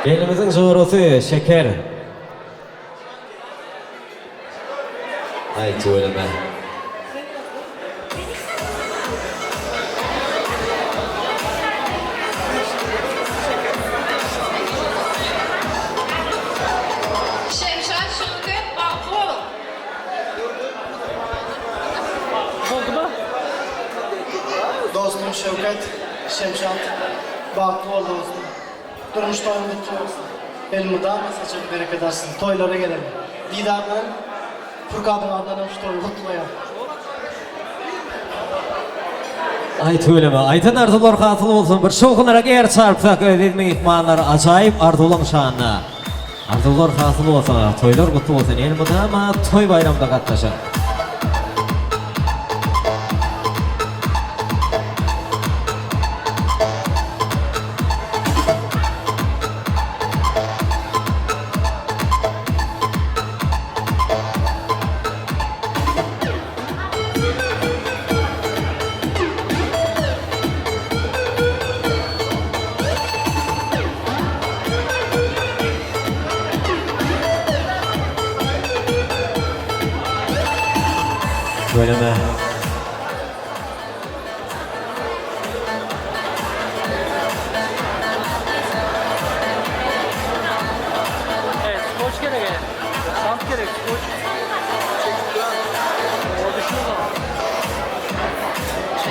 Elimizin zorusu şeker. Ay söyleme. Şemşat Şevket Bakul. Dostum Şevket, Şemşat, baklı ol dostum. Durmuş toyun mutlu olsun. Elimi dağma saçını bereket edersin. Toylara gelelim. Liderden, Furkan'ın adına şu toyu kutluya. Ay söyleme. Aytan arzular hasıl olsun. Bir şoğunarak eğer çarpsak ödetme ihmanlar acayip arzulan şanına. Arzular hasıl olsun. Toylar kutlu olsun. Elimde ama toy bayramda katlaşın. Söyleme. Evet, skoç gerek. Şant gerek, skoç.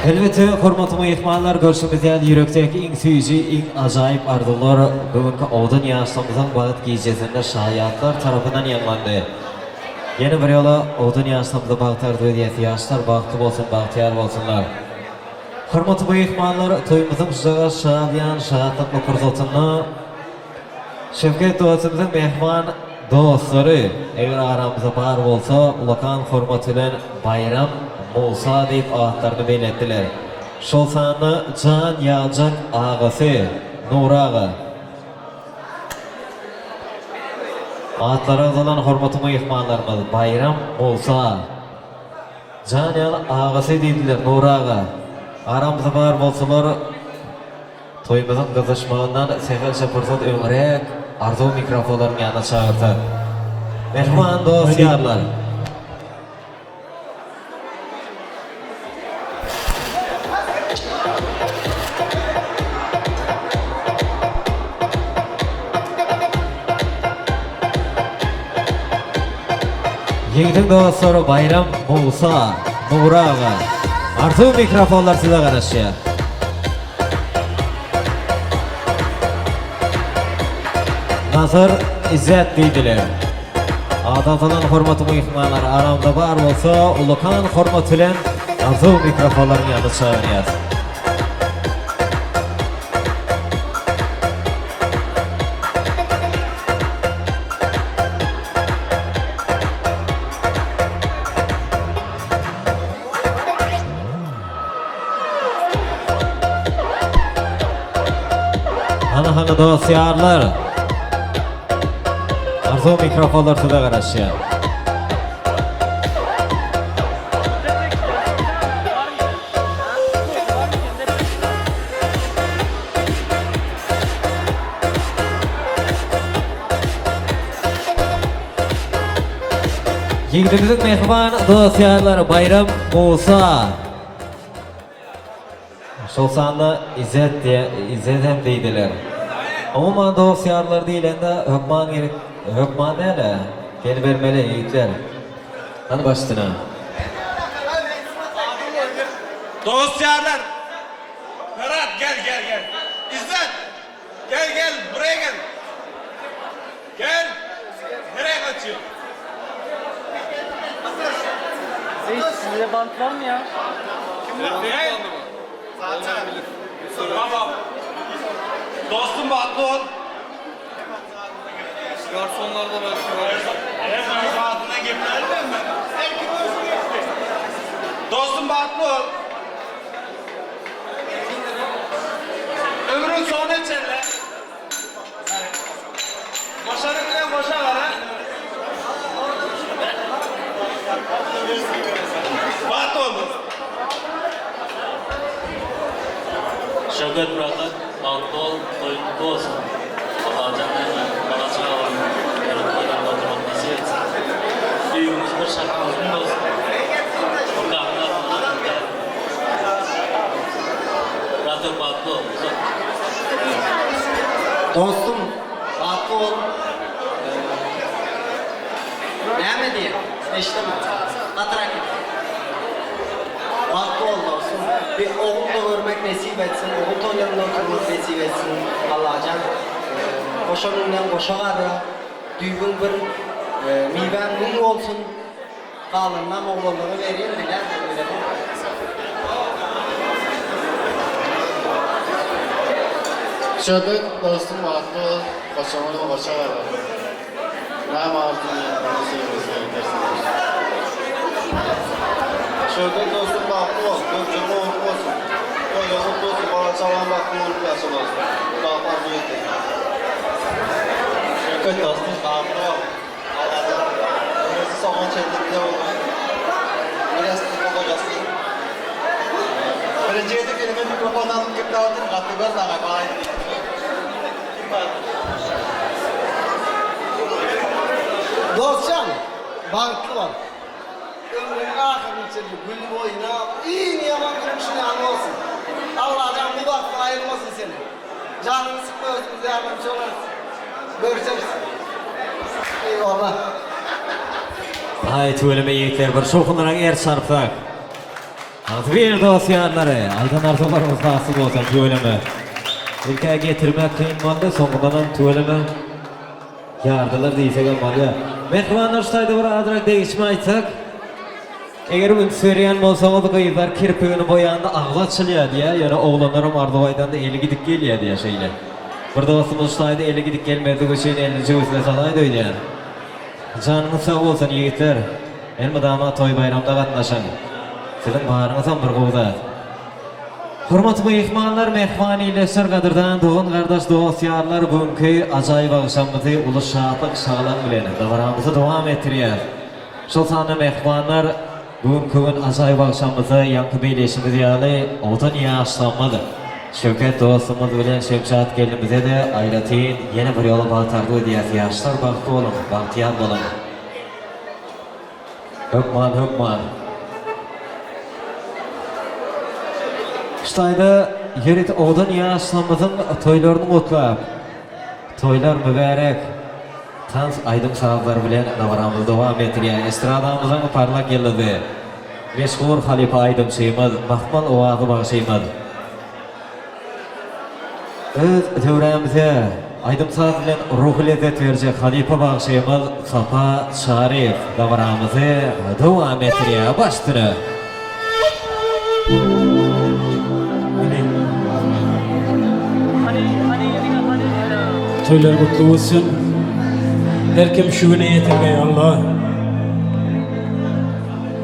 Elbette hormatımı ihmallar görüşümüzden yürekteki en suyucu, en acayip arzular bugünkü odun yaşamızın bağıt giyecesinde şahiyatlar tarafından yanlandı. Yeni bir yola odun yaşamızı bağıtardı ödeyeti yaşlar bağıtlı olsun, bağıtıyar olsunlar. Hormatımı ihmallar toyumuzun sıcağı şadiyan, şahatlıklı kurzatını Şevket dostumuzun mehman dostları eğer aramızda var olsa ulakan hormatıyla bayram Musa deyip ağıtlarını belirttiler. Şolsanı can yağacak ağası Nura ağa. Ağıtlara azalan hormatımı ihmanlarımız Bayram Musa can yağlı ağası dediler Nura ağa. Aramızda var olsalar toyumuzun kızışmağından seferse fırsat ömrek arzu mikrofonların yanına çağırdı. Mehman dost yarlar. Yiğitin dostları Bayram Musa, Nura ağa. Arzu mikrofonlar size karışıyor. Nazır İzzet deydiler. Adatılan hormatımı ihmanlar aramda var olsa ulukan hormatıyla arzu mikrofonların yanı çağırıyor. Hanı dosyarlar. Arzu mikrofonlar size karışıyor. Yiğitimizin mehman dosyarları Bayram Musa. Şolsanlı İzzet diye İzzet hem deydiler. Ama dosyarlar değilinde hükman gerek hükman değil. Gel vermeli yiğitler. Hadi başına. Dosyarlar. Ferhat gel. İzzet. Gel buraya gel. Gel. Nereye kaçıyorsun? Hiç sizde bant var mı ya? Gel. Tamam. Dostum batlı ol. Garsonlarda belki var. Evet, hayatına gitmez mi? Dostum batlı ol. Ömrün sonu içerle. Başarı boşa var ha. Batlı oldu. Şevket Murat'ın Antol Toyunlu olsun. Allah canına bana çağırın. Yarın toylarına oturmak nasip etsin. Düğümüz bir şarkımızın olsun. O kahvede atmalar. Rahatım batlı olsun. Dostum, batlı ol. Ne mi diyeyim? İşte Atarak. Batlı ol dostum. Bir oğul da görmek nasip etsin. Oğul toylarında oturmak nasip etsin. Allah can. Koşan önünden koşa varra. Düğün bir miven mum olsun. Kalından oğulları vereyim. Neler böyle. Şöbet dostum batlı ol. Koşamını koşa varra. Ne mağazını yapmanı sevmesine yetersiniz. Şöbet dostum batlı ol. Gözcüğümü unutma olsun. Böyle mutlu olsun. Bana çalan baktım unutma yaşam olsun. Bakmaz bu yeter. Şöbet dostum batlı ol. Allah'ım. Ömrüsü soğan çeldikte oldu. Biraz tutma kocası. Birinci yedik elime mikrofon alıp gıptavatın. Katı gör sana kalaydı. Kim var? Dostcan, banklı var. Ömrünün ahırını çekip gül boyuna iyi mi yaman gülmüşün yanı olsun. Allah can bu baktı ayırmasın seni. Canını sıkma özümüze yardımcı olarsın. Görüşürüz. Eyvallah. Hay tüyleme yiğitler bir şokunlarak er çarpsak. Adı bir dosyanları, aydan arzularımız nasıl olsa tüyleme. İlkaya getirmek kıyın malda, sonundan tüyleme yardılar deysek malya. Mehmanlar şutayda bir adrak değişme aytsak. Eğer üns veriyen bolsaňyz gyzlar kirpigini boýanda aglat çylýar diye, ýöne oğlanlarym ardybaydan da eli gidip gelýär diye şeýle. Bir dostumyz şutayda eli gidip gelmedi goşeýin elini jüwüsle salaýdy diýär. Janyňyz sag bolsun ýigitler. Elmi dama toy bayramda gatnaşan. Sizin baryňyzam bir gowzat. Hormatly mehmanlar, mehmanileşer gadyrdan dogan gardaş dostýarlar bugünkü ajaýyp agşamyzy uly şatlyk şaglan bilen dowramyzy dowam etdirýär. Şol sany mehmanlar bugünkü gün ajaýyp agşamyzy ýanky beýleşimiz ýaly odan ýaşlanmady. Şöwket dostumyz bilen Şemşat gelimize de aýratyn ýene bir ýola bagtardy diýär. Ýaşlar bagty bolun, bagtyar bolun. Hökman. Şutayda yerit odan ýaşlamyzyň toýlaryny gotlap. Toylar mübarek. Tans aýdym sazlar bilen dowramyzy dowam etdirýär. Estradamyzyň parlak ýyldyzy. Meşhur Halipa Aýdym Şeýmaz, Mahmal owazy bagşaýmaz. Öz döwremize Aýdym saz bilen ruhy lezzet berjek Halipa bagşaýmaz Safa Şarif dowramyzy dowam etdirýär. Başdyra. Toylar kutlu olsun. Her kim şu güne yetirgey Allah.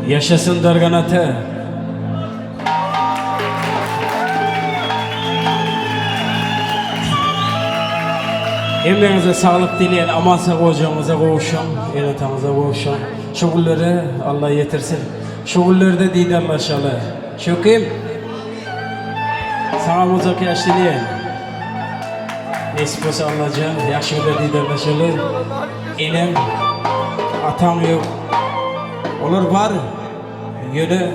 Yaşasın Darganata. Emrinize sağlık dileyen amansa hocamıza kavuşan, enatamıza kavuşan. Şugulları Allah yetirsin. Şugulları da didarlaşalı. Şukim. Sana muzak yaşlıleyen. Nesip olsa Allah'can, yaşlılar didarlaşalı. Enem, atam yok. Onlar var. Yöne.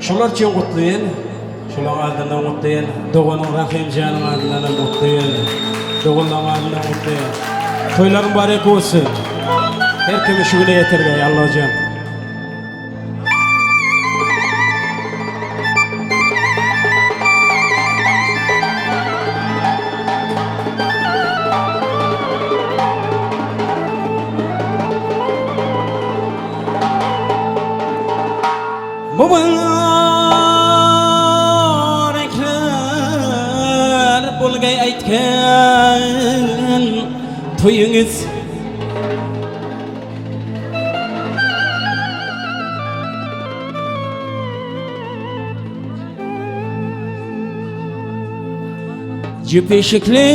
Şolar için kutluyen. Şolar adından kutluyen. Doğanın Rahim Can'ın adından kutluyen. Doğanın adından kutluyen. Toyların barek olsun. Her kimi şu güne yetirgey Allah'can. Mübarekler bulgay aytgan toyuňyz Jüpeşikli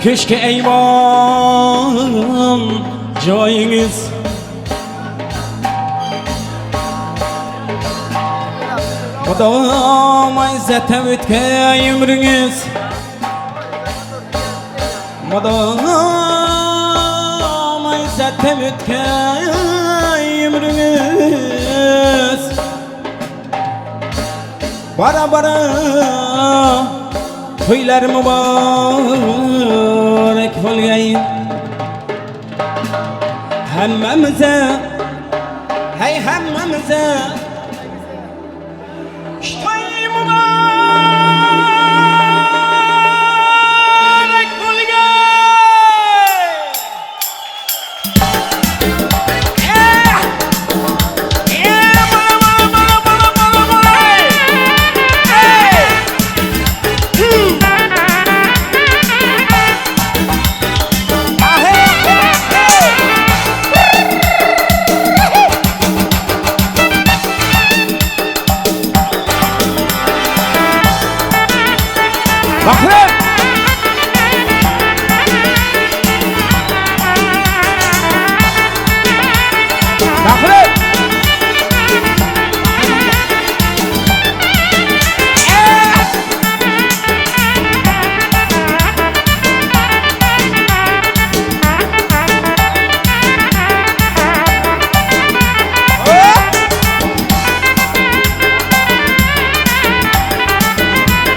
köşke eyvan joyuňyz Odam ayzete ötken ömrüňiz Madama izzettem ötken ömrünüz Bara bara toylar mübarek bo'lgay hammamize hey hammamize toy mübarek bo'lgay Bahrem! Bahrem!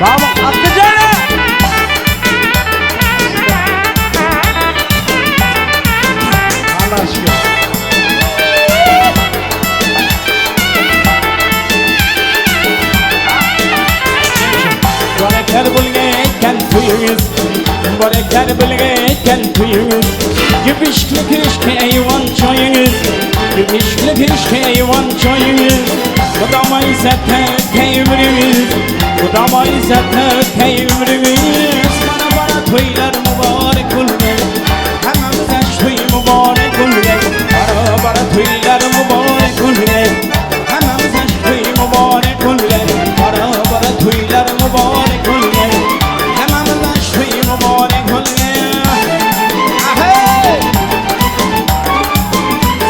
Vamos, atacağım! Allah aşkına. Baraklar bulgayken tuyunuz, baraklar bulgayken tuyunuz. Gümüşlü köşke eyvan çayınız, gümüşlü köşke eyvan çayınız. Kudama izzette ömrümüz, kudama izzette ömrümüz. Bana toylar mübarek olgay, hemmemize toy mübarek olgay. Bara toylar mübarek olgay, hemmemize toy mübarek olgay. Bara toylar mübarek olgay, hemmemize toy mübarek olgay. Ahey!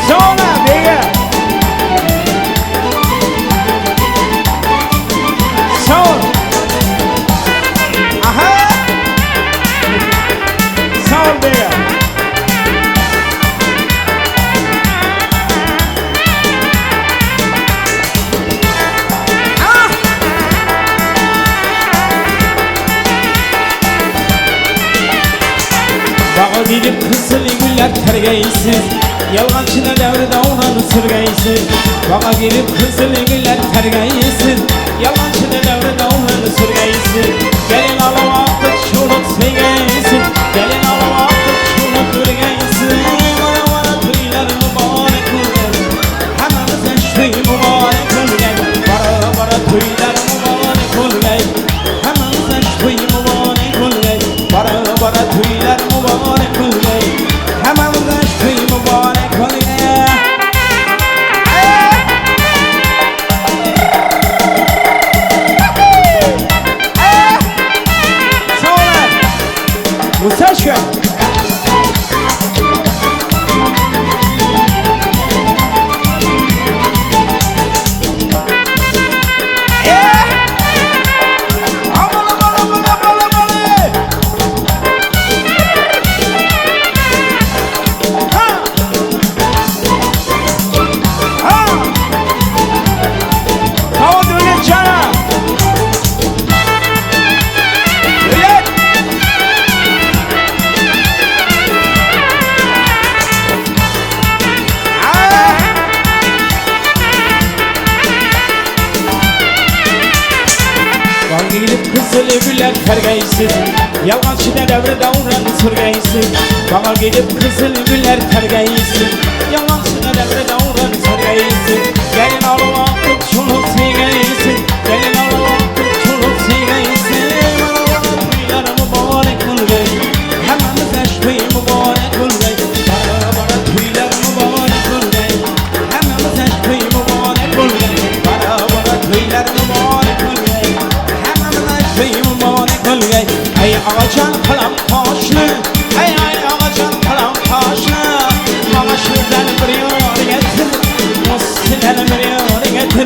Sonra bege! Sor! Aha! Sor bege! Bağa gidip kızıl güller tergeysiz Yalgancına devrede oranı sürgeysiz Bağa gidip kızıl güller tergeysiz Yalgancına devrede oranı sürgeysiz Gelin alıp attık şuluk seygeysiz Gelin alıp attık şuluk sürgeysiz Bana tüyler mübarek olgay Hemmemize şuy mübarek olgay Bara tüyler mübarek olgay Hemmemize şuy mübarek olgay Bara tüyler mübarek olgay Hemmemize şuy mübarek olgay Sağ olun Musaşka Gidip kızıl güller tergeysiz Yalgancıda devrede oranı sürgeysiz Bana gidip kızıl güller tergeysiz Yalgancıda devrede oranı sürgeysiz Gelin alıp attık şuluk seygeysiz Gelin alıp attık şuluk seygeysiz Bana tüyler mübarek olgay Hemmemize şuy mübarek olgay Bara tüyler mübarek olgay Hemmemize şuy mübarek olgay Bara tüyler mübarek olgay Toy mübarek olgay Ey ağacan kalam taşlı Ey ağacan kalam taşlı Bana şuradan bir yol getir Musliden bir yol getir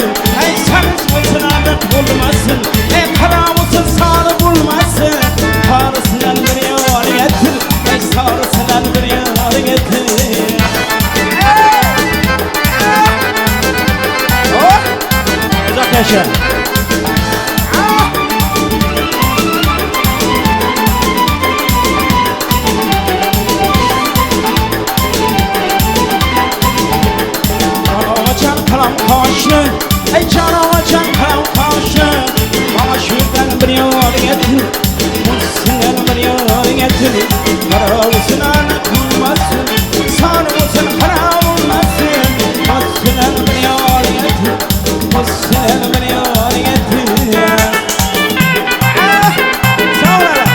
yetim Muhsinen bir yar yetim Karavusuna kılmasın Sarımsın karavulmasın Muhsinen bir yar yetim Muhsinen bir yar yetim Sağ ol hele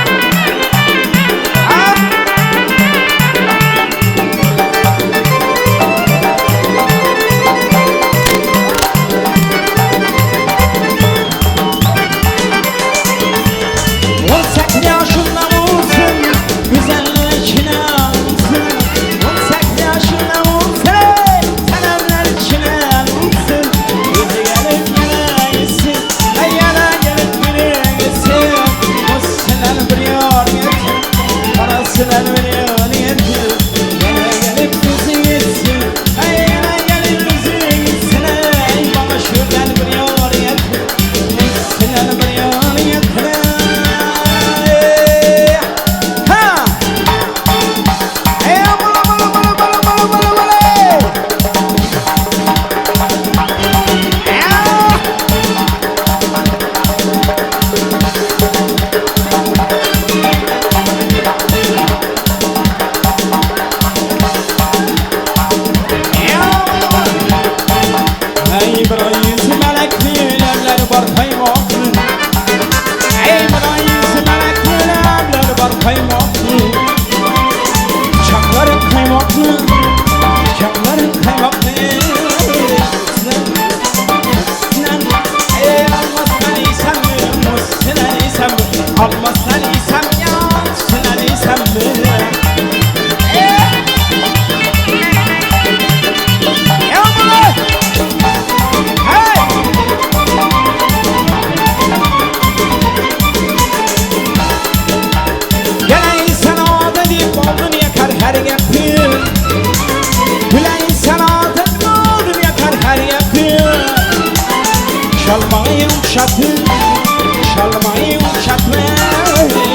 Şalmayı uşatma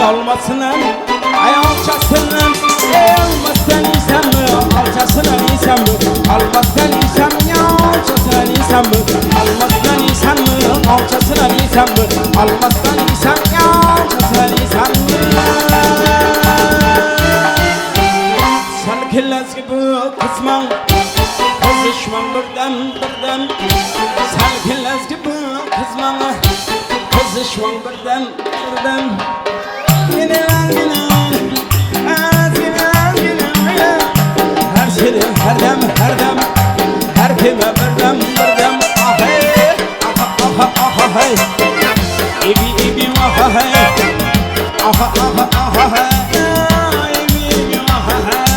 olmasınlar ayalçasınlar olmasın isem mi alçasınlar isem mi almasın isem ya alçasınlar isem mi almasın isem mi alçasınlar isem mi almasın isem ya alçasınlar isem mi sen killas gibi kısman kızışman birden sen killas gibi kısman kızışman birden yine her şeyi her dem her kime birden ah hey ah hey ibi ah hey ah hey ibi ah hey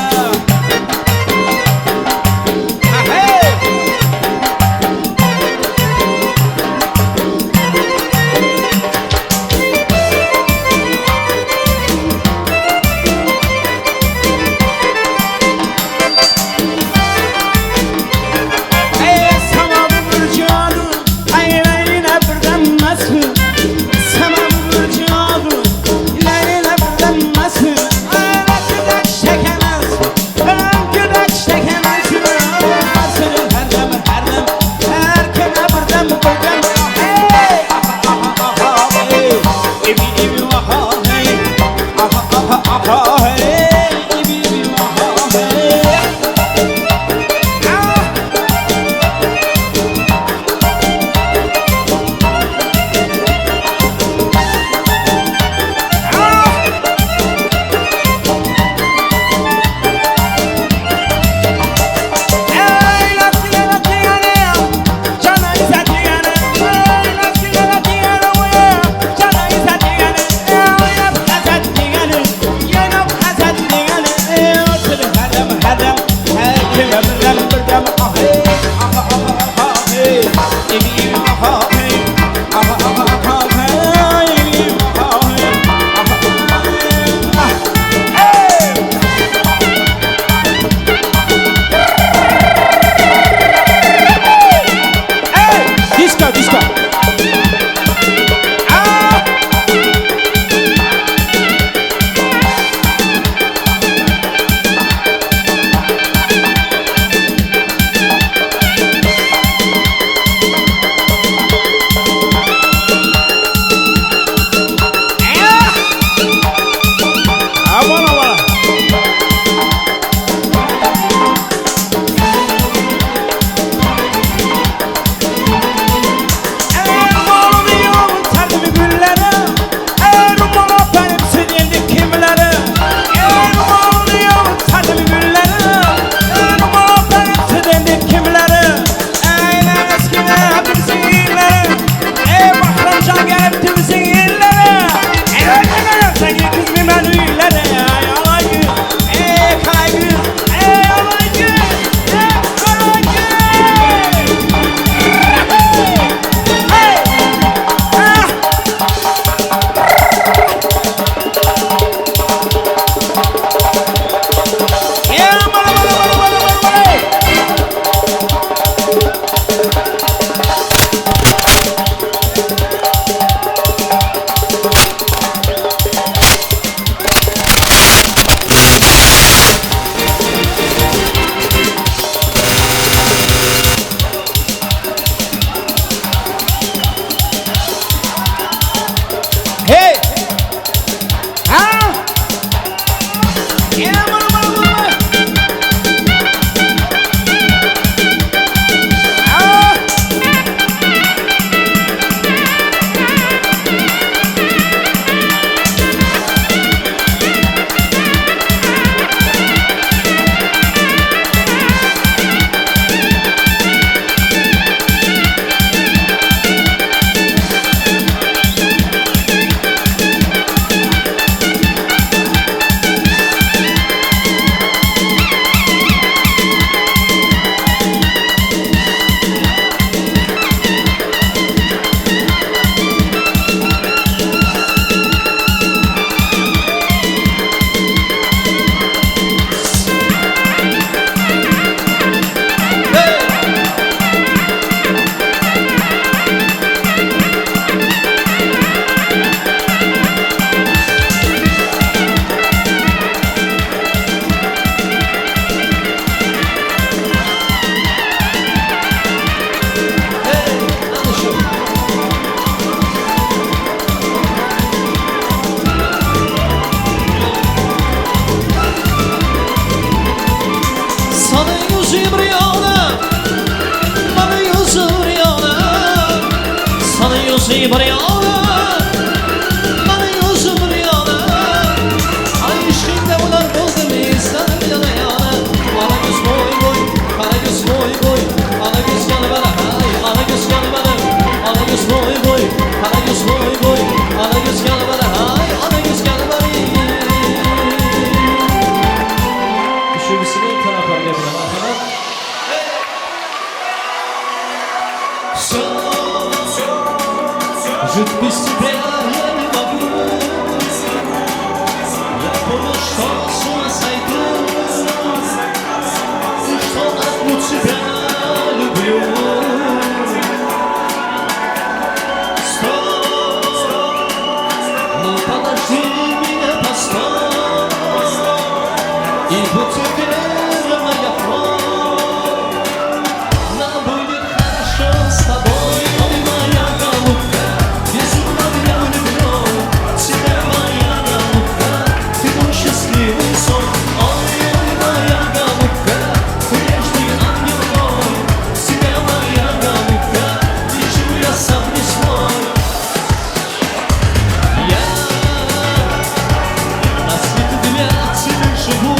yüzü bir yana, bana yüzü bir yana. Ay işimde bunlar buldu istedim yana yana. Ana göz boy boy, ana göz boy boy, ana göz yanı bana hay, ana göz yanı bana. Ana göz boy boy, ana göz boy boy, ana göz yanı bana hay, ana göz yanı bana. Üçüncüsünü taraflar yapalım arkadaşlar. Je te pisse derrière les babous. La pauvre chance ou un saïdou. Je t'en appuie super le bureau. Stop. Non pas d'agir, mais pas stop. Il faut te faire le maillot froid. Na boyun хорошо с тобой, ой, моя голубка. Ты мой счастливый сон. Ой, ой, моя голубка, прежний ангел мой. Тебя, моя голубка, вижу я сам не свой. Я на свете для тебя живу.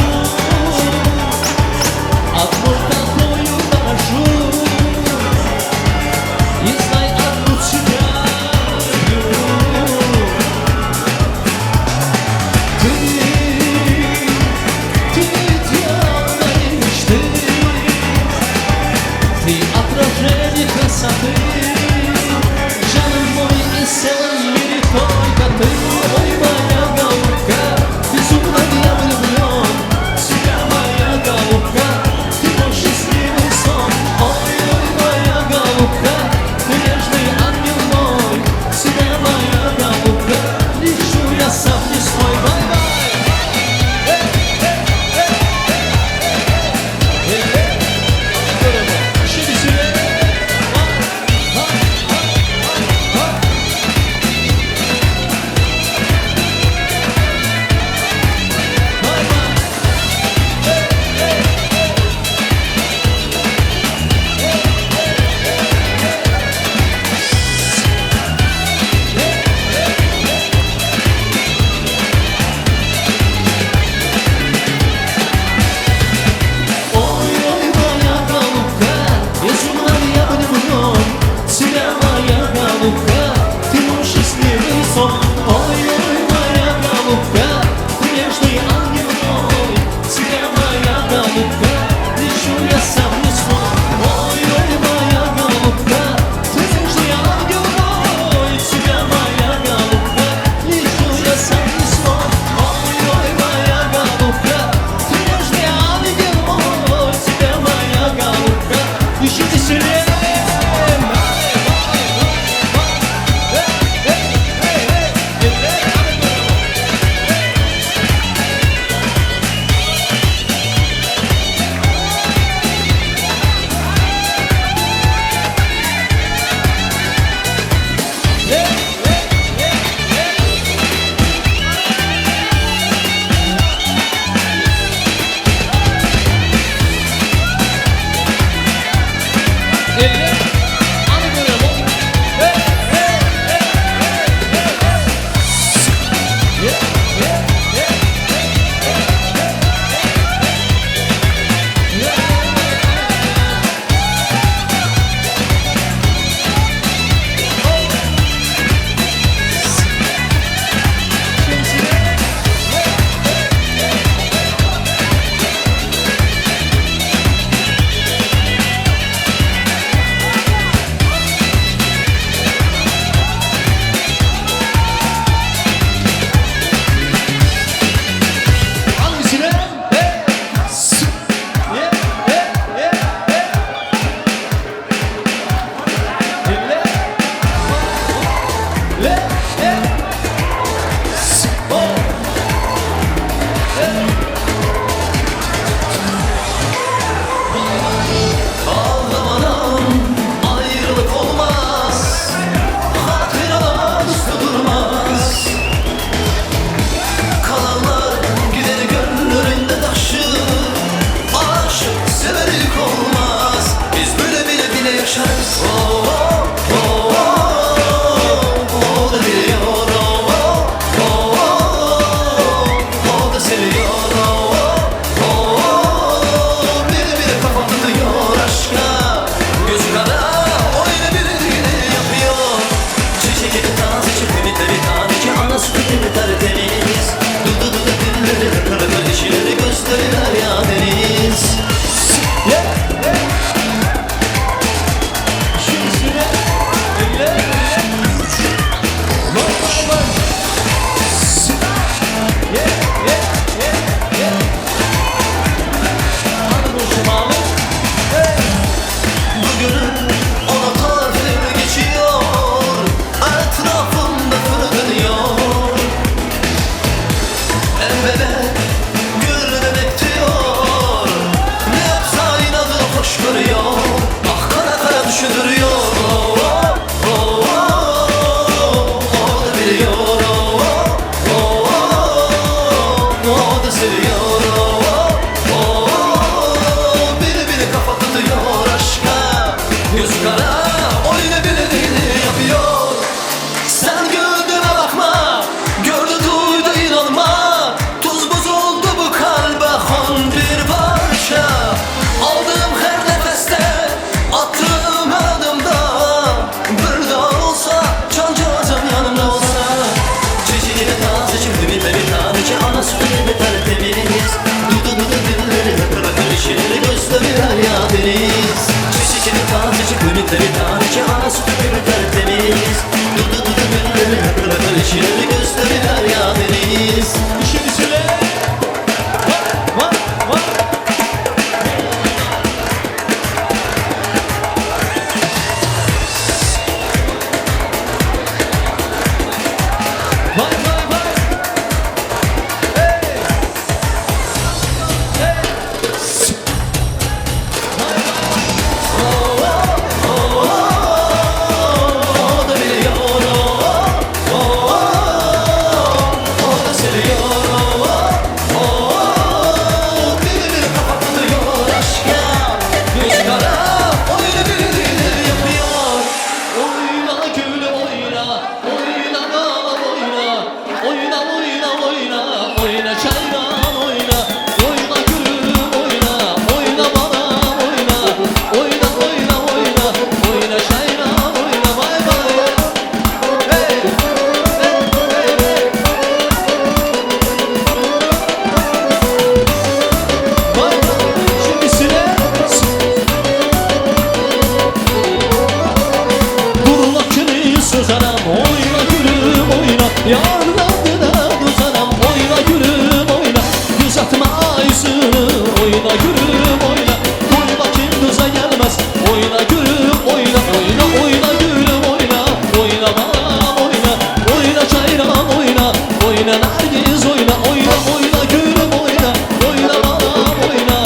oyna Nergiz oyna oyna oyna gülüm oyna oyna anam oyna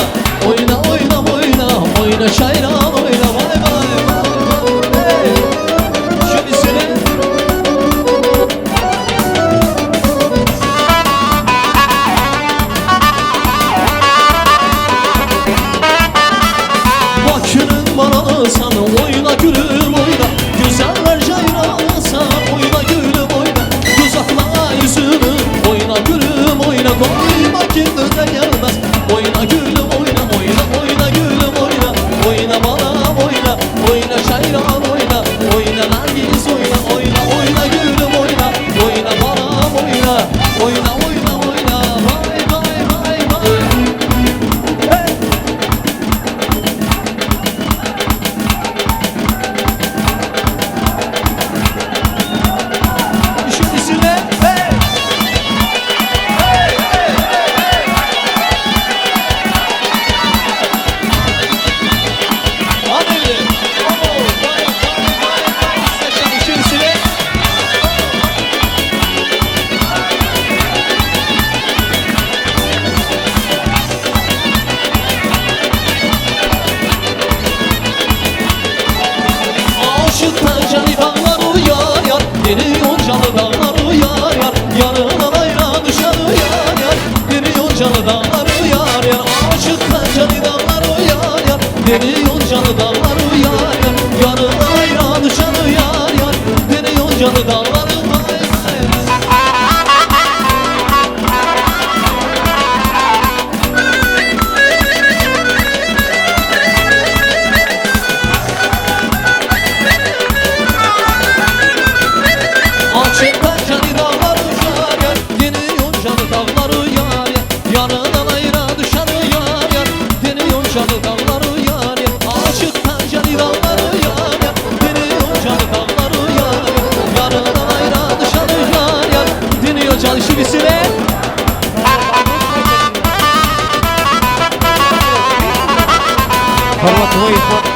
oyna oyna oyna oyna şayran oyna vay vay vay hey. Şimdi seni Bakırın bana sana oyna gülüm oyna Güzeller cayrağısa oyna gülüm oyna Uzakla yüzünü oyna gülüm oyna Koyma kendine gelmez oyna gülüm oyna oyna oyna gülüm oyna Oyna bana oyna oyna şayran oyna Oyna Nergiz oyna oyna oyna gülüm oyna Oyna bana oyna oyna oyna oyna Vay vay vay vay hey. Şimdi size hey! Hadi! Oo, vay, vay, vay. Şimdi size Aşıktan cani dağlar uyar yar Yeni yoncalı dağlar uyar yar Yarına ayran düşer uyar yar Yeni yoncalı dağlar uyar yar Aşıktan cani dağlar uyar yar Yeni yoncalı dağlar uyar yar Yarına ayran düşer uyar yar Yeni yoncalı dağlar uyar yar Açıktan cani dağlar uyar yar Yeni yoncalı dağlar uyar yar Yarından ayra düşer uyar yar Yeni yoncalı dağlar uyar yar Açıktan cani dağlar uyar yar Yeni yoncalı dağlar uyar yar Yarından ayra düşer uyar yar Yeni yoncalı şimdi size Hormatly mehmon-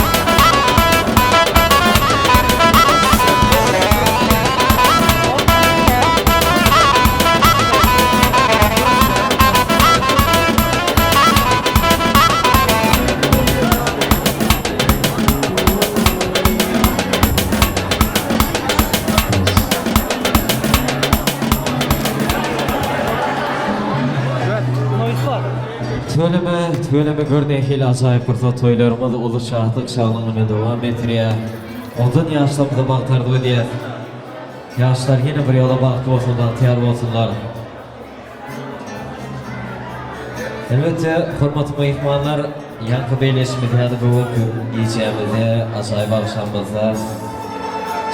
Töleme görnekli acayip bir toylarımız ulu şahlık şağlanmaya devam ettiriyor. Ondan yaşlarımıza baktardı diye. Yaşlar yine bir yola baktı olsunlar, tiyar olsunlar. Elbette hürmetli mehmanlar, yankı beyleşmedi yani bu yiyeceğimizde, acayip akşamımızda.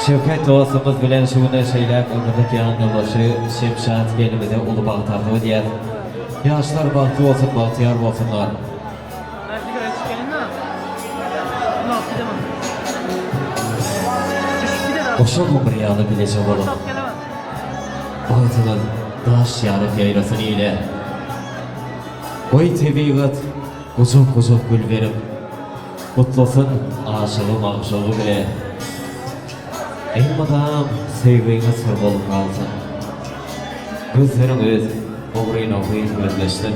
Şevket dostumuz bilen şuna şeyler, ömürdeki yandaşı, Şemşat gelimize ulu baktardı diye. Yaşlar baktı olsun, bahtiyar olsunlar. Oşa bu riyalı bilecek olun. Baytının daş yarık yayrasını ile. Oy tebiğat, kucuk kucuk gül verip, kutlasın aşığı mağşığı bile. Elmadam sevginiz sır bolup kalsın. Gözleriniz oğrayın oğrayın gözleştin.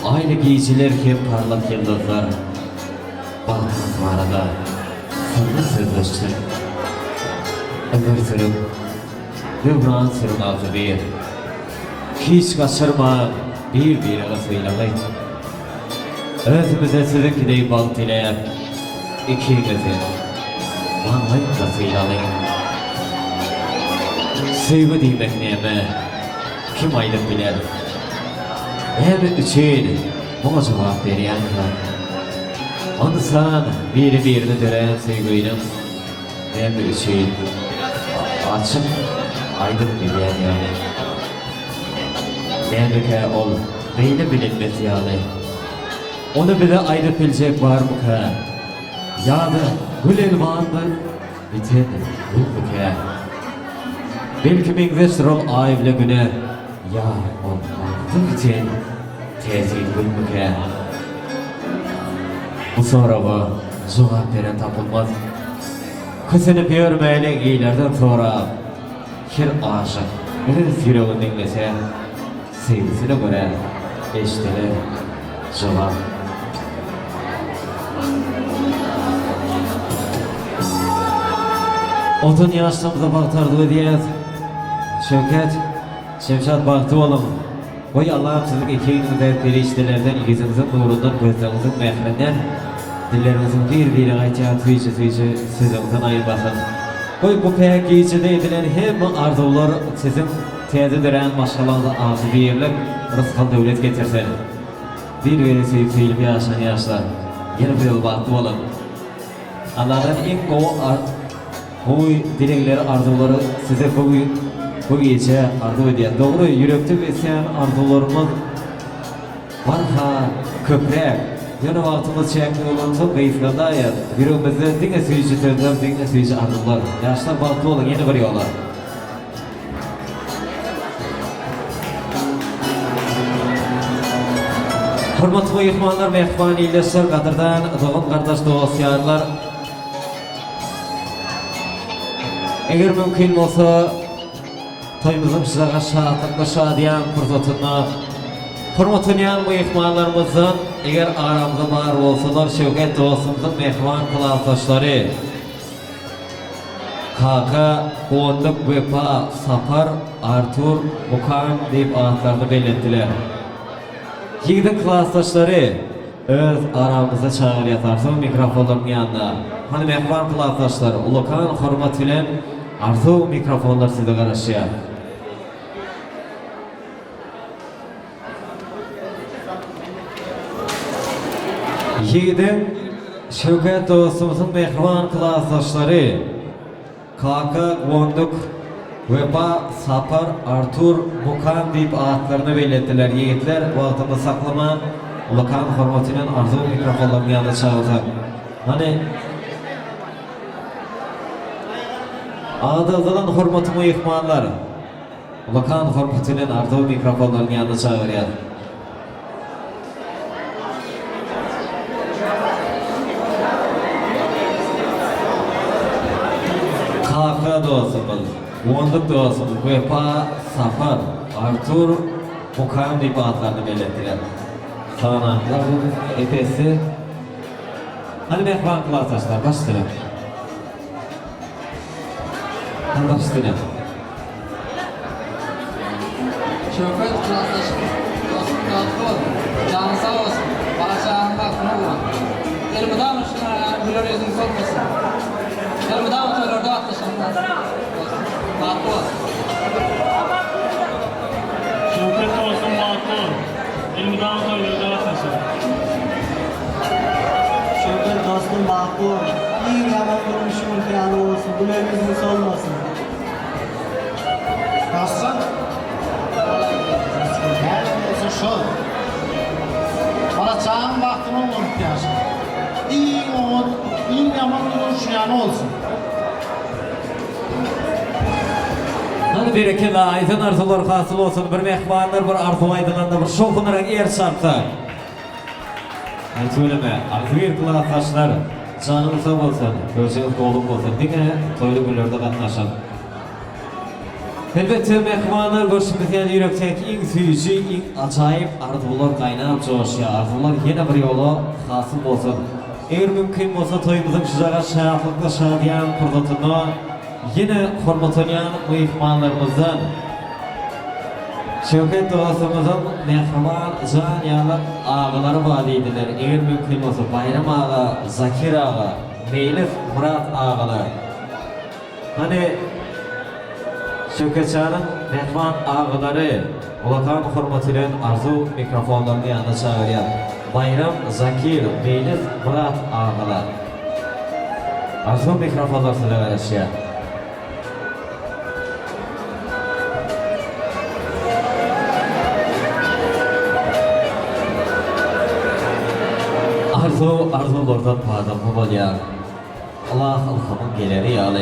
Aynı giyiciler kim parlak yıldızlar. Baktınız arada sırrı sözleştin. Ömür sırrım, Dövran sırrım avcı bir. Hiç kaçırma birbirine sıylamayın. Özümüze sizin gideyim balt ile ikinizi manlayıp da sıylamayın. Sevgi demek neyme, kim aylık bilir. Hem için bana cevap veren var. Anısan birini dören sevgiydim. Hem için açık aylık bilen yani. Nemlike ol, neyini bilinmez yani. Onu bile ayrı bilecek var mı ki? Yani gül elvandır, biten gül mü ki? Belki mingveştir ol ayıblı güne. Ya olmadı biten tezgil gül mü ki? Bu soruğa cevap veren tapılmaz. Kısını görmeyle iyilerden sonra bir aşık Öz yüreğin dinlese, sevgisine göre eşitleri cevap. Otun yaşlarımıza baktardığı diyet, Şevket, Şevşat baktı oğlum. Oy Allah'ım sizin ikiyinizde periştelerden, yüzünüzün nurundan, gözlerinizin mehrinden, dillerimizin bir ayçağı tüyücü sözümüzden ayırmasın. Oy bu pek giyicide edilen hem arzular sizin teyze diren maşallah ağzı birlik, rızkal devlet getirsen. Bir veri sevip sevip yaşan yaşlar, yeni bir yol baktı oğlum. Allah'ın en o dilekleri, arzuları size bu gece arzu ediyor. Doğru, yürekte besleyen arzularımız var ha, köprek. Yani vaktimiz çekti olunca kıyıskanda ya. Yüreğimizde dine suyucu sözler, dine suyucu arzular. Yaşlar baktı olun, yeni bir yola. Hürmetli mehmanlar, mehman iyileşler, kadırdan, doğum kardeş dostlarlar. Eğer mümkün olsa toyumuzun sizlere şahatlıkla şadiyan fırsatını hürmetleyen bu mehmanlarımızın eğer aramızda var olsalar Şevket dostumuzun mehman kılavuzdaşları Kaka, Gonduk, Vefa, Sapar, Artur, Mukan deyip adlarını belirttiler. Yiğidin kılavuzdaşları öz aramızda çağır yatarsın mikrofonların yanına. Hani mehman kılavuzdaşları ulukan hürmetiyle arzu mikrofonlar size karışıyor. Yiğidin Şevket dostumuzun mehman kılavuzdaşları Kaka, Gonduk, Vefa, Sapar, Artur, Mukan deyip adlarını belirttiler. Yiğitler vaktini saklaman ulukan hürmetiyle arzu mikrofonların yanına çağırdı. Hani Ağdazadan hürmetli mehmanlar ulukan hürmetiyle arzu mikrofonların yanına çağırıyor. Kaka dostumuz, Gonduk dostumuz, Vefa, Sapar, Artur, Mukan deyip adlarını belirttiler. Sanatlar bu epesi. Hani mehman kılavuzdaşlar başlayalım. Hadi başlayalım. Şöhret kılavuzdaşım, dostum tatlı olsun, canı sağ olsun, bağışağın baktığına vurun. Elmiden mı şuna gülür yüzünüz olmasın? Elmiden mi tölörde atlaşanlar? Tatlı olsun. Şevket dostum tatlı olsun. Elmiden tölörde atlaşanlar. Şevket dostum baktı oğlum. İyi yaman durmuş imkanı olsun. Güleriniz olmasın. Nasılsın? Her neyse şu. Bana çağın baktığını unut yaşa. İyi umut, iyi yaman durmuş yani olsun. Hadi berekeli aydın arzular hasıl olsun. Bir mehmanlar, bir arzu aydınlarında bir şokunarak er çarptı. Söyleme, arzu bir kılavuzdaşlar. Canınız sağ olsun, gözünüz doluk olsun. Dine toylu günlerde katlaşın. Elbette mehmanlar görüşümüzden yürekteki en suyucu, en acayip arzular kaynap coşuyor. Arzular yine bir yola hasıl olsun. Eğer mümkün olsa toyumuzun sizlere şahlıkla şadiyan fırsatını yine hürmetleyen mehmanlarımızdan Şevket dostumuzun mehriban, can yanlık ağaları vadiydiler. Eğer mümkün olsa Bayram ağa, Zakir ağa, Meylif Murat ağalar. Hani Şevketcan'ın mehriban ağaları ulukan hürmetiyle arzu mikrofonlarını yanına çağırıyor. Bayram, Zakir, Meylif Murat ağalar. Arzu mikrofonlar size karışıyor. Arzulardan padamı bolyan. Allah halkımın geleri yalı.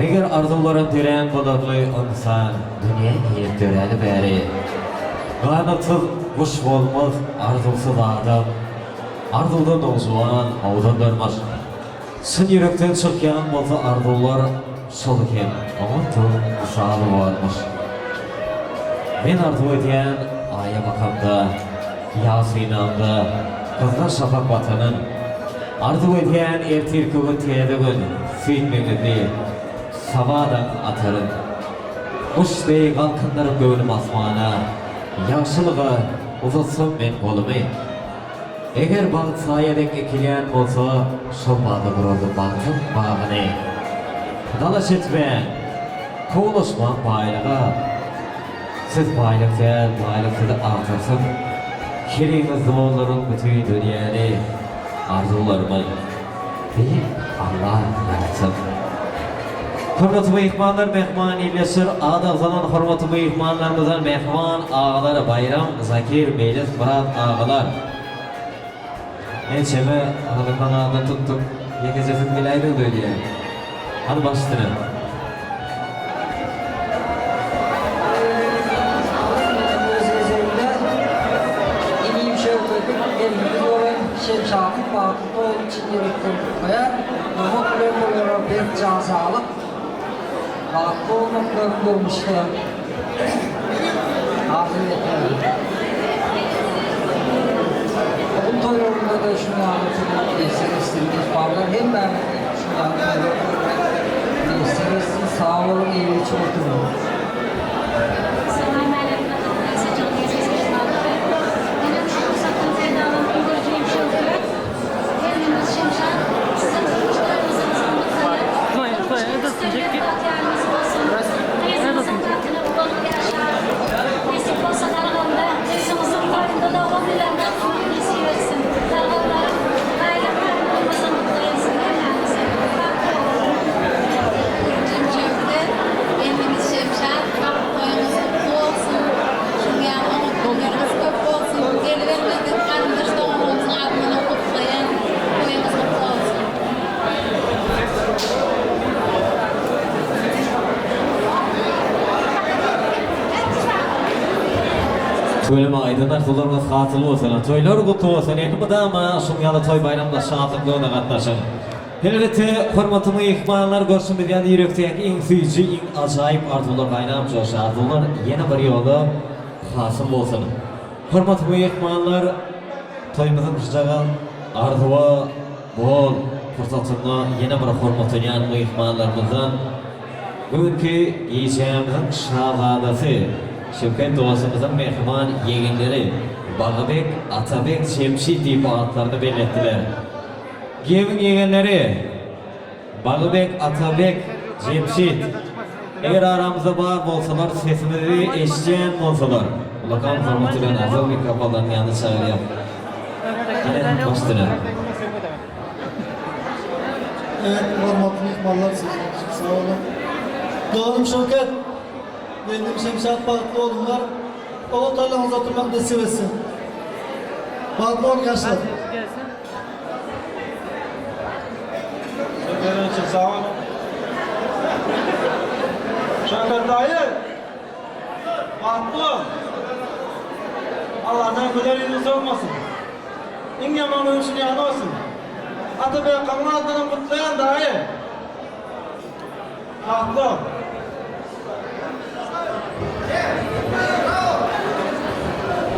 Eğer arzuların tören bulanlı insan, dünya niyet töreni beri. Ganatsız kuş olmaz arzusuz adam. Arzudan oğzuan, avdan dönmez. Sın yürekten çıkan bolsa arzular sol iken, ama tüm misalı varmış. Men arzu ediyen Aya Makamda, Yasinamda, Kızlar Şafak Vatanın, arzu ediyen Ertir Kıgın Tiyedegün, filmimizi Savadan atarın. Kuş bey kalkınlarım gönlüm asmana, yaşılığı uzatsın men kolumu. Eğer bağıt sayedek ekileyen olsa, şu bağda vuruldu bağıtın bağını. Dalaş etmeyen, kovuluşma baylığa. Siz baylık değil, baylıkta da artırsın. Kiriniz doğruların bütün dünyayı, arzularımı bir Allah yaratsın. Hürmetli mehmanlar, mehman iyileşir. Ağdağzanan hürmetli mehmanlarımızdan mehman ağalar Bayram, Zakir, Melis, Murat ağalar. Enşeme ağalarından ağadan tuttuk. Yekecesin bilaydı böyle. Hadi başlayalım. Şemşah'ın batında onun için yürüttüm koyar. Umut ve buluyorum bir can sağlık. Batında umutlarını durmuşlar. Afiyetler. Onun toylarında da şunu anlatayım. İstediğiniz bağlar hem ben şunu anlatayım. İstediğiniz sağ olun, iyi için oturun. Söyleme aydınlar, toylarımız hatırlı olsun. Toylar kutlu olsun. Ekimi dama şunyalı toy bayramda şahatlıklığına katlaşın. Elbette hürmetli ihmanlar görsün yani yürekteki en füyücü, en acayip arzular kaynağım coş arzular yeni bir yolda hasıl olsun. Hürmetli ihmanlar toyumuzun kuşacağın arzuva bol fırsatında yeni bir hürmetli yani ihmanlarımızdan bugünkü yiyeceğimizin şahadası Şevket doğasımızın mehman yeğenleri Bağbek, Atabek, Cemşit deyip adlarını belirttiler. Gevin yeğenleri Bağbek, Atabek, Cemşit eğer aramızda var olsalar sesimizi eşleyen olsalar Ulakan hürmetiyle azal bir kafalarını yanlış çağırıyor. Yine başlayalım. Evet, hürmetli ihmallar sizin. Sağ olun. Doğanım Şevket. Benim Şemşat Bağıtlı oğlumlar. O toylarınızda oturmak nasip etsin. Bağıtlı oğlum yaşlar. Şekerin için sağ olun. Şeker dayı. Batlı. Allah'tan güzel yüzünüz olmasın. En yaman uyuşun yanı olsun. Atabey kanun adını kutlayan dayı. Batlı.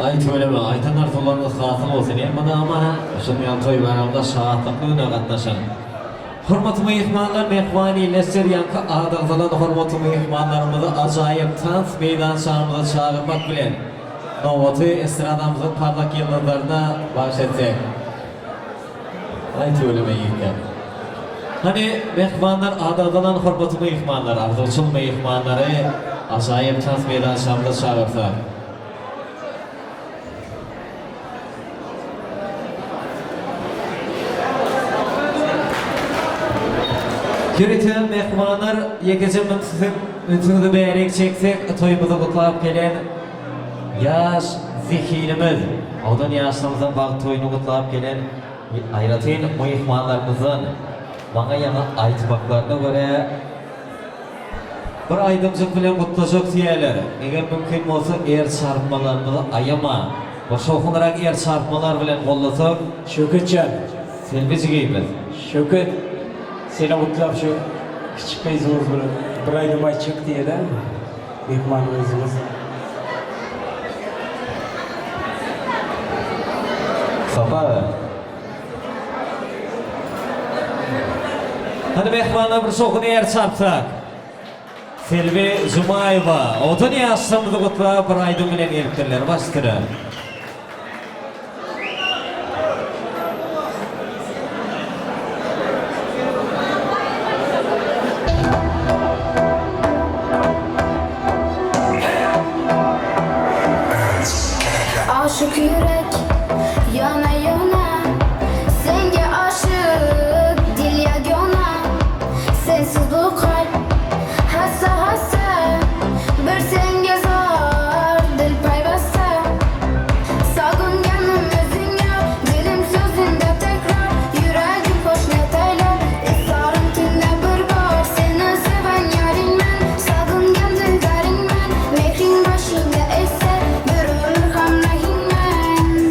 Ay söyleme, aytanlar toylarımız hasıl olsun. Elmada ama şunyan toy bayramda şahatlıklığına katlaşın. Hürmetli mehmanlar, mehmani Leicester yankı ağdağzalan hürmetli mehmanlarımızı acayip dans meydanşağımıza çağırmak bilen Novatı estradamızın parlak yıldızlarına bahşetsek. Ay söyleme yiğitler. Hani mehmanlar ağdağzalan hürmetli mehmanlar, arzuçul mehmanları acayip dans meydanşağımıza çağırsa. Yürüten mehmanlar yekece müntünüzü beğenerek çeksek toyumuzu kutlayıp gelen yaş zihilimiz odan yaşlarımızdan bağ toyunu kutlayıp gelen ayratın mehmanlarımızdan bana yana aytmaklarına göre bir aydımcık bilen kutlayacak diyeler. Eğer mümkün olsa er çarpmalarımızı ayama başa okunarak er çarpmalar bilen kollasak Şevketcan, selvici giyimiz. Şevket, seni kutlap şu küçük beyzimiz bir aydımay çık diye de mehmanımızımız. Sopa. Hadi mehmanlar bir soğuk yer çarpsak. Selvi Zumayeva. Odun yaşamızı kutla bir aydın bilen erkekler bastırı. Aşık yürek yana yana, senge aşık dil yagona. Sensiz bu kalp hassa hassa, bir senge zor dil payvasta. Sagınganım özüňe, dilim sözünde tekrar, yüreğim hoşnat aylar, ısrarım tünde bir bar. Seni seven yarim men, sagıngan dildaring men, mehrin başında eser, bir ölür hamrahin men.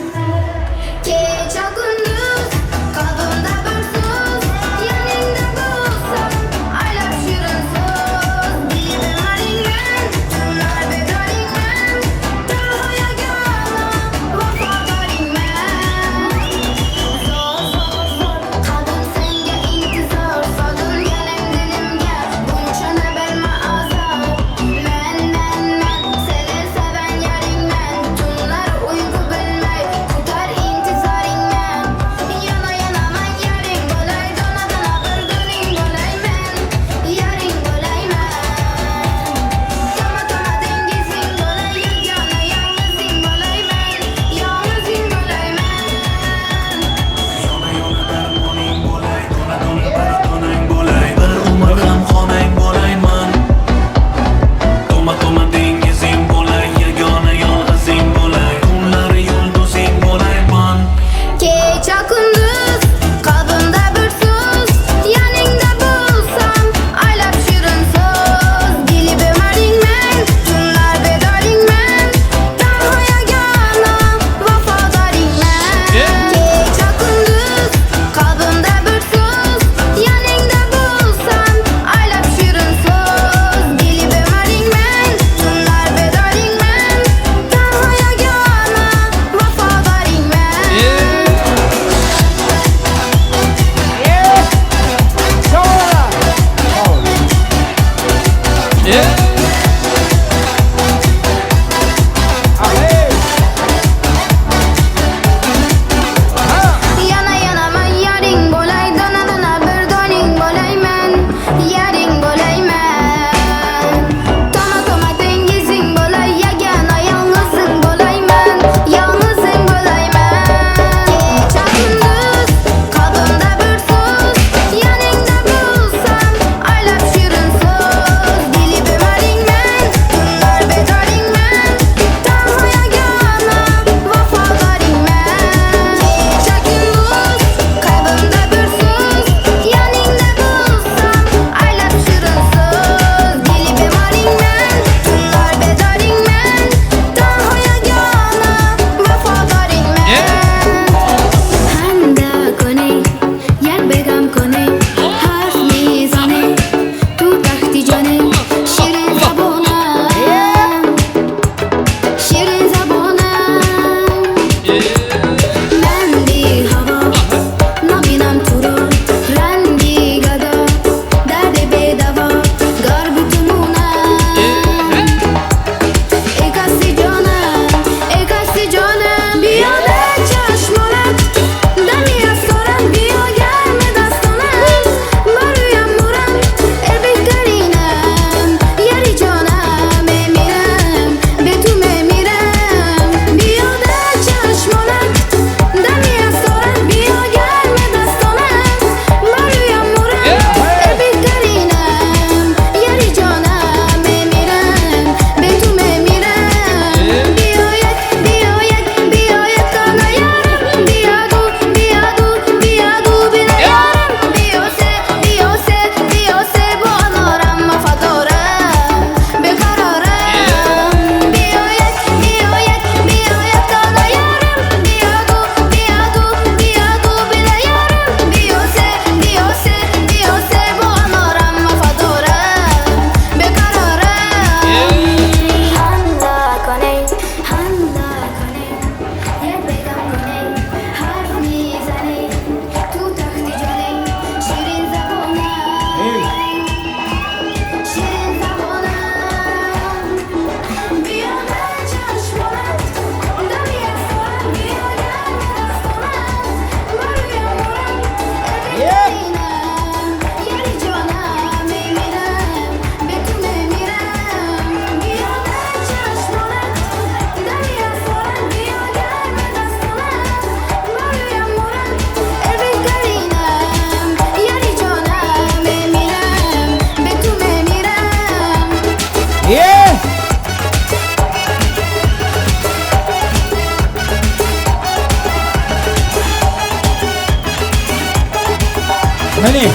Hani?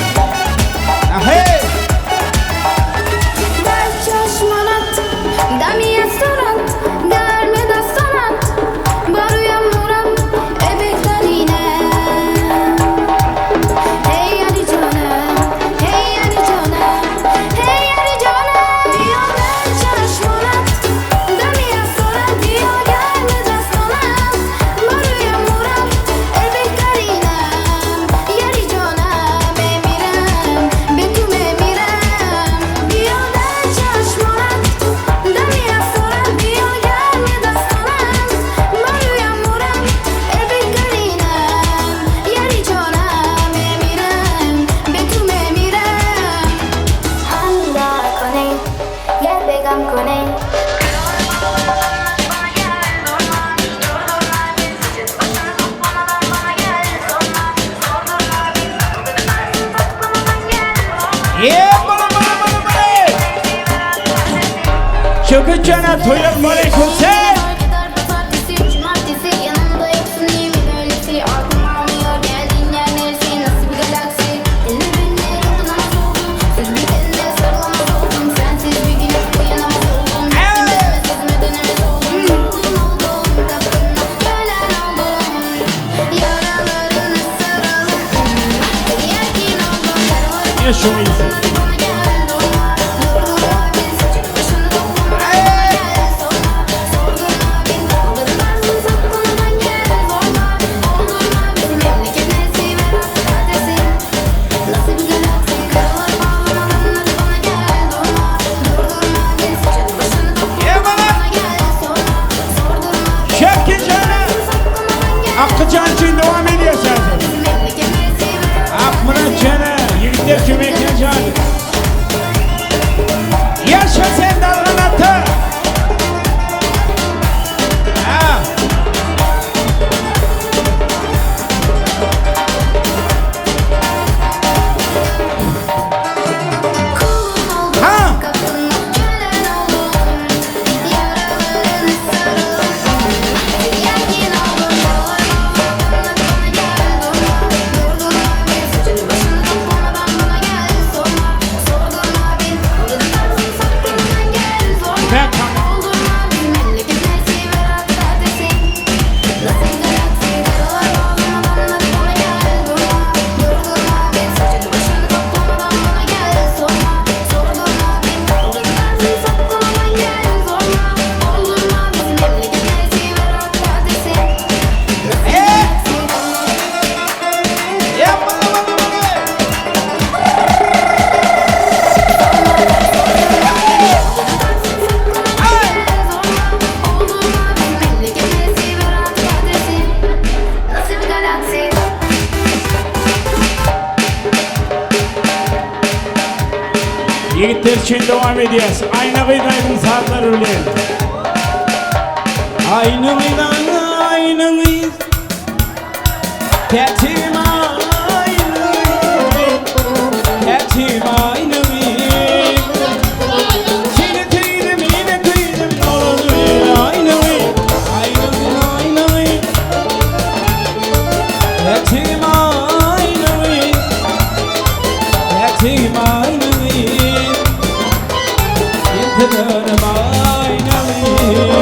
Hey! Belçaş manat, damiye surat, görmede sanat, baruyam muram, ebeklerine. Hey yari canım, hey yari canım, hey yari canım. Diyor belçaş manat, damiye surat, diyor görmede sanat, baruyam muram, ebeklerine. Yari canım, emirem, betum emirem. Diyor belçaş manat, damiye surat, diyor görmede sanat, baruyam muram, ebeklerine. Yari canım, emirem, betum emirem. Anda kone, gel begam kone. Yeah, bana. Şevket Caner, Toylar Aleyküm sen. Gider pazartesi, cumartesi, yanımda yoksun iyi mi böylesi? Aklım almıyor, geldiğin yer neresi? Nasıl bir galaksi? Elini benimle dokunamaz oldum, söz bir eline sarılamaz oldum. Sensiz bir gün uyanamaz oldum. Dinlemez sözüme dönemez oldum. Yorgun oldum, kapına belen oldum. Yaralarını saralım, yerkin oldum. Ya şu insan. Bana gel durma, durdurma beni, saçını başını dokunma. Bana gel sorma, sordurma beni, kaldırmazsın saklından gel zorma. Oldurma bizim memleket nesi ve rastı adresi. Nasıl bir galaksi, karalar bağlamaların adı. Bana gel durma, durdurma beni, saçını başını dokunma. Bana gel sorma, sordurma beni, Şevket Caner. saklından gel Hakkıcan için devam ediyor zaten. bizim memleket nesi ve rastı Akmına Caner, Yigitler Cümeyken Caner. Yaşa sen dalganattı. Ha. Ha. kapına kölen oldum. Yaralarını saralım, yerkin oldum. Bana gel durma, durdurma beni, saçını başını dokunmadan bana gel sorma. Sordurma beni, kaldırmazsın saklından gel zorma. Ben tamam. Oldurma bizim memleket nesi ve rastı adresi. Nasıl bir galaksi, karalar bağlamadan adı. Bana gel durma, durdurma beni, saçını başını dokunmadan bana gel sorma. Sordurma beni, kaldırmazsın saklından gel zorma. Oldurma bizim memleket nesi ve rastı adresi. Nasıl bir galaksi, Ya bana. nasıl bir galaksi? Yigitler için devam ediyoruz. Aynı gıydaydım saatler öyle. Aynı gıydan, aynı gıydan. Ketim aynı gıydan. Ketim aynı gıydan. Seni tüydüm, yine tüydüm. Ne olur aynı gıydan. Aynı gıydan, aynı gıydan. Ketim aynı gıydan. Ketim aynı gıydan. Yıldırım aynı gıydan.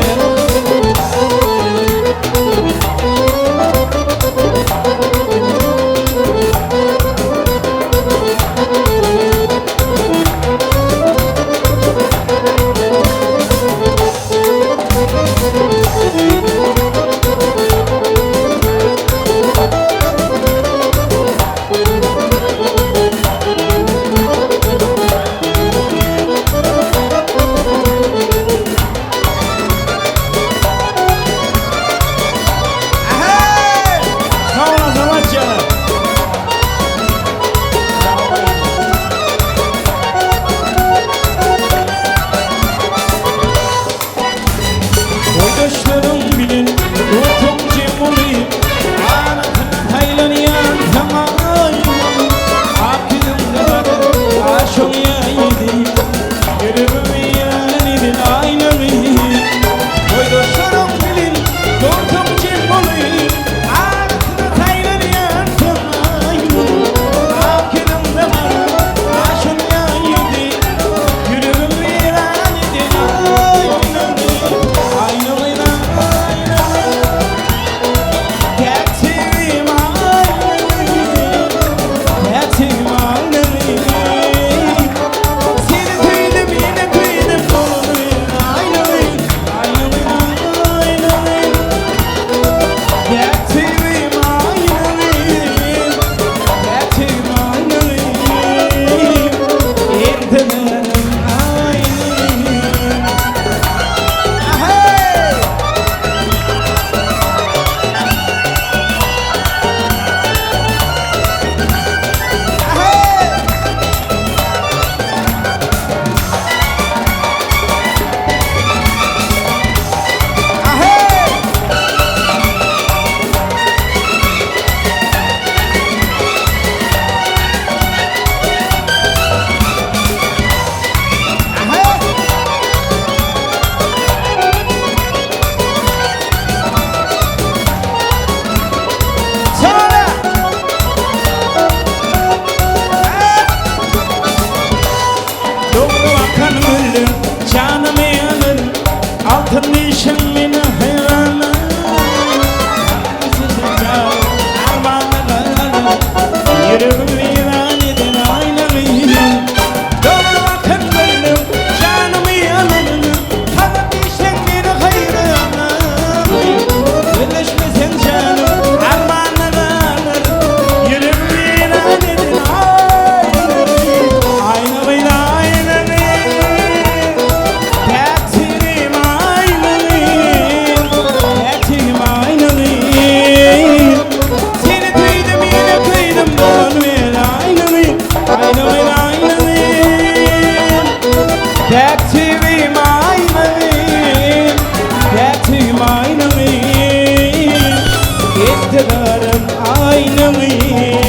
dişim beni hayranım Yüreğim viran edin aynalıyım Doğru bakın gönlüm canımı yanarım Tanı dişim beni hayranım Birleşmesen canım armağanı kalır Yüreğim viran edin aynalıyım Aynalıyım aynalıyım Takdirim aynalıyım Takdirim aynalıyım Seni duydum yine duydum Doğan ver aynalıyım Aynalıyım aynalıyım Takdirim aynalıyım Takdirim aynalıyım İktidarım aynalıyım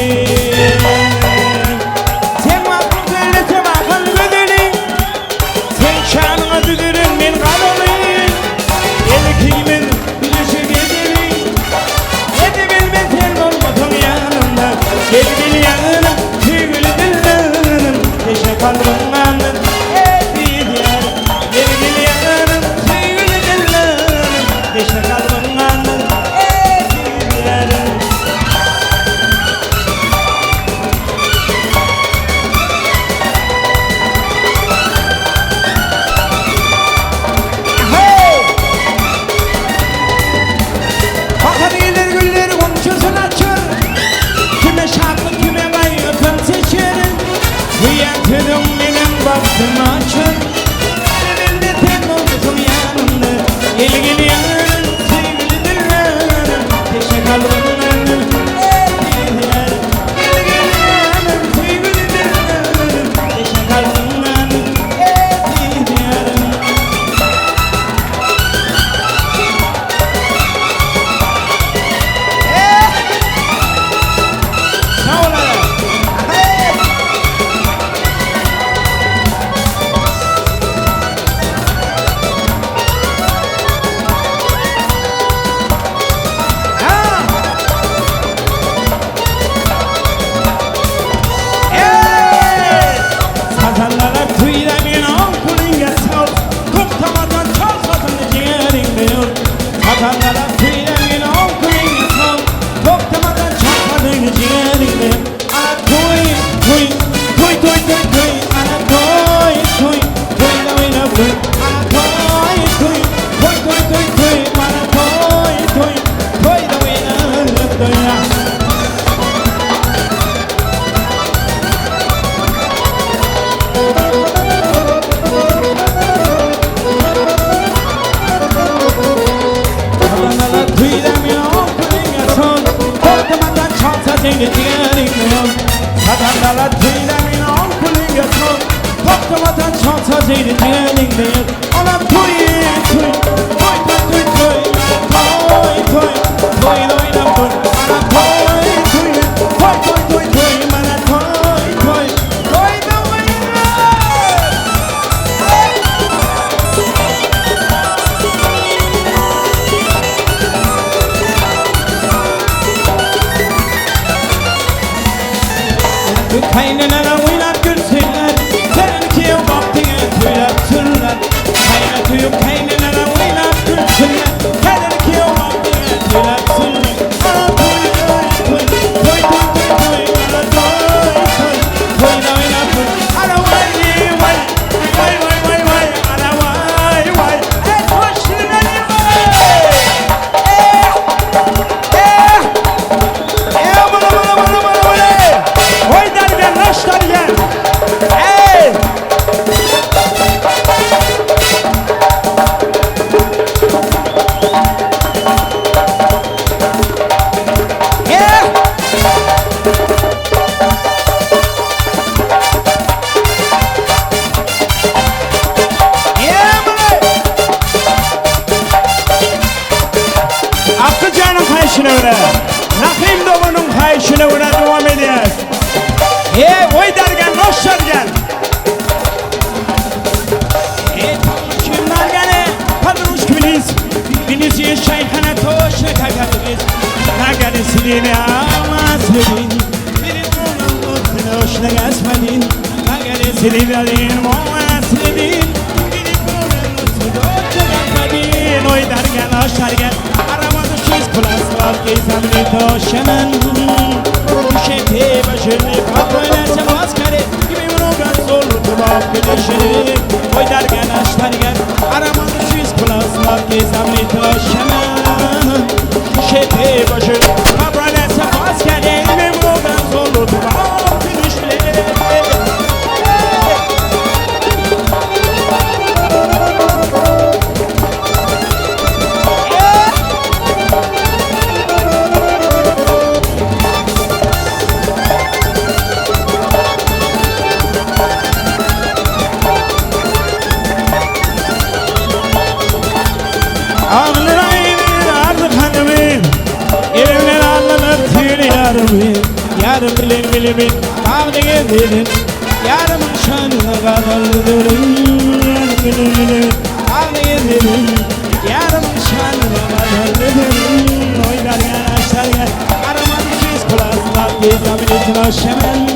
Sen vakın söylesem akıl güdülün Sen şanına düdürün ben kaloluyum Elkimin bilişi gedirin Yedi bilmez sen olmadın yanımda Gel bil yanım tügülü dillerim Teşe kalbim anın eti diyar Gel bil yanım tügülü dillerim Teşe kalbim anın eti diyarım Fakat iyiler güller komşusun açır Kime şartlı kime bayıldım seçerim Uyantıdım benim baktım açır Evimde tek olmuşum yanımda Gel gel yanım sevgili dillerim Teşe kalbim anım eti diyarım Gel gel yanım sevgili dillerim Teşe kalbim anım eti diyarım Sağ olalım. Sazanlara tüyle bir an kulüne sal Koptamadan çal sazını ciğerin diyor Sazanlara tüyle bir an kulüne sal Koptamadan çal sazını ciğerin diyor Ana toy toy toy toy toy toy Ana toy toy toy da oyna toy Ana toy toy toy toy toy toy Ana toy toy toy da oyna toy Sazanlara tüyle bir an kulüne sal Koptamadan çal sazını ciğerin diyor Sazanlara tüyle bir an kulüne sal Koptamadan çal sazını ciğerin diyor Ana toy toy toy toy toy toy Toy toy toy da oyna toy Ana toy toy toy toy toy toy Ana toy toy toy da oyna Kaynana oynap gülsünler Seninki yok vaktine tüylep sürler Kayna tüyüp kaynana oynap gülsünler Seninki yok vaktine tüylep sürler Ana toy toy toy toy toy toy toy Ana toy toy toy da oynap toy Ana vay vay vay vay vay vay Ana vay vay et hoşuna vay bana bana bana bana bana Oy dergen naş dergen Hey Hakkı canım kayışına göre Nakim doğunun kayışına göre devam ediyoruz oy dergen hoş dergen kimler gene Padruş küliz Binisi şeyhane toşne kakadırız Nagani silini almasın Birin onun utunu hoşne gasmadin Nagani silini alin olmasın Birin onun utunu hoşne gasmadin taşlar gel Aramadı şiz plaslar gezem ne taşemen Düşeti başını kapöylerse maskari Gibi vurgan zorlu tubak güneşini Oy dergen aşlar gel Aramadı şiz plaslar gezem ne taşemen Düşeti başını kapöylerse maskari Gibi vurgan zorlu tubak güneşini Yarım bilin bilimin kavga edin Yarımın şanına kadalırım Yarım bilin bilimin kavga edin Yarımın şanına kadalırım Oylar yanaşlar gel Araman şiz kulaklar Gizamın itinaşemen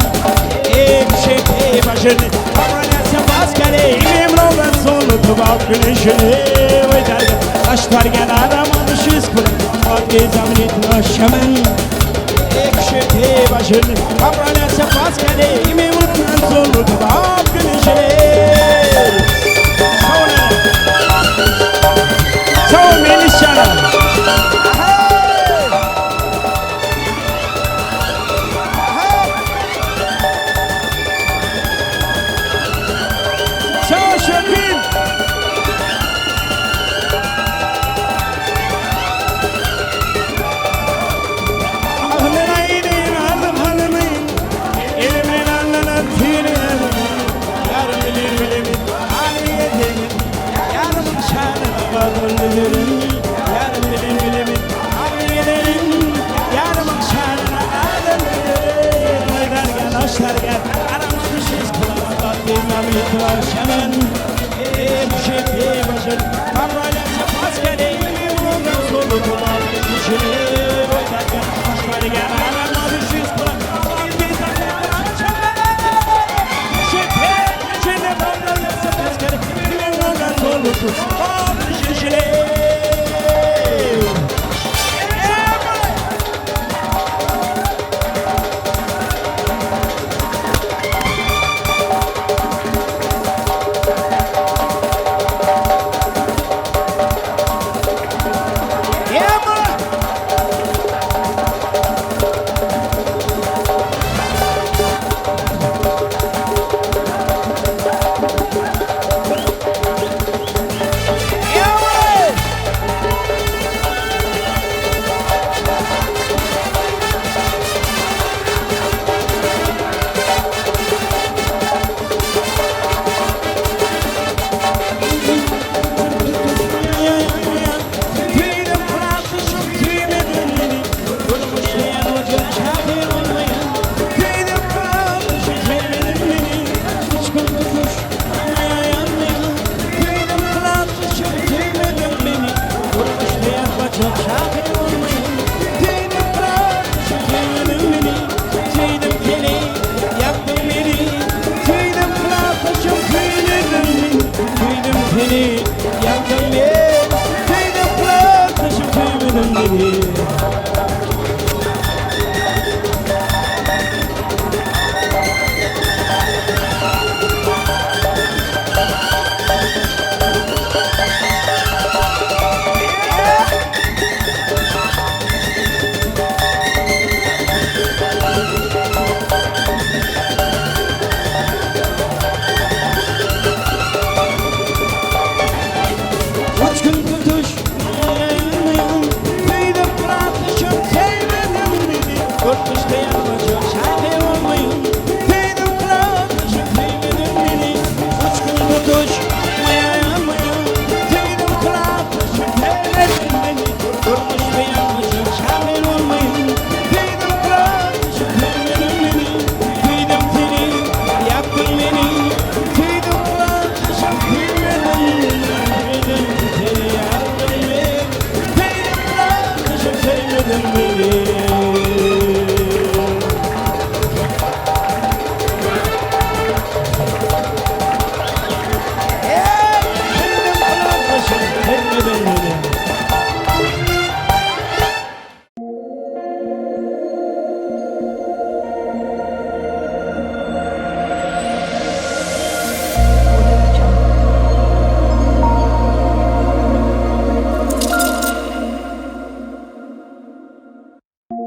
Ekşek başını Kabranyası baskeri İmim rogan sonu tubak güneşini Oylar yanaşlar gel Araman şiz kulaklar Gizamın itinaşemen Ekşeti başını Kabranyası baskeri İmi vurgan sonu tubak güneşini Sağ olun Sağ olun Melis Canım Sağ ol Şöpin Yarım bilin bilimin Abi gidelim Yarımın şanına adımırım Oylar gel aşlar gel Aramadı şiz kulaklar Gizem itibar şemen Ekşeti başın Kabranyası baskeri Vurgan sonu kulak Düşünü Oylar gel aşlar gel Aramadı şiz kulaklar Gizem itibar şemen Ekşeti başın Kabranyası baskeri Vurgan sonu kulak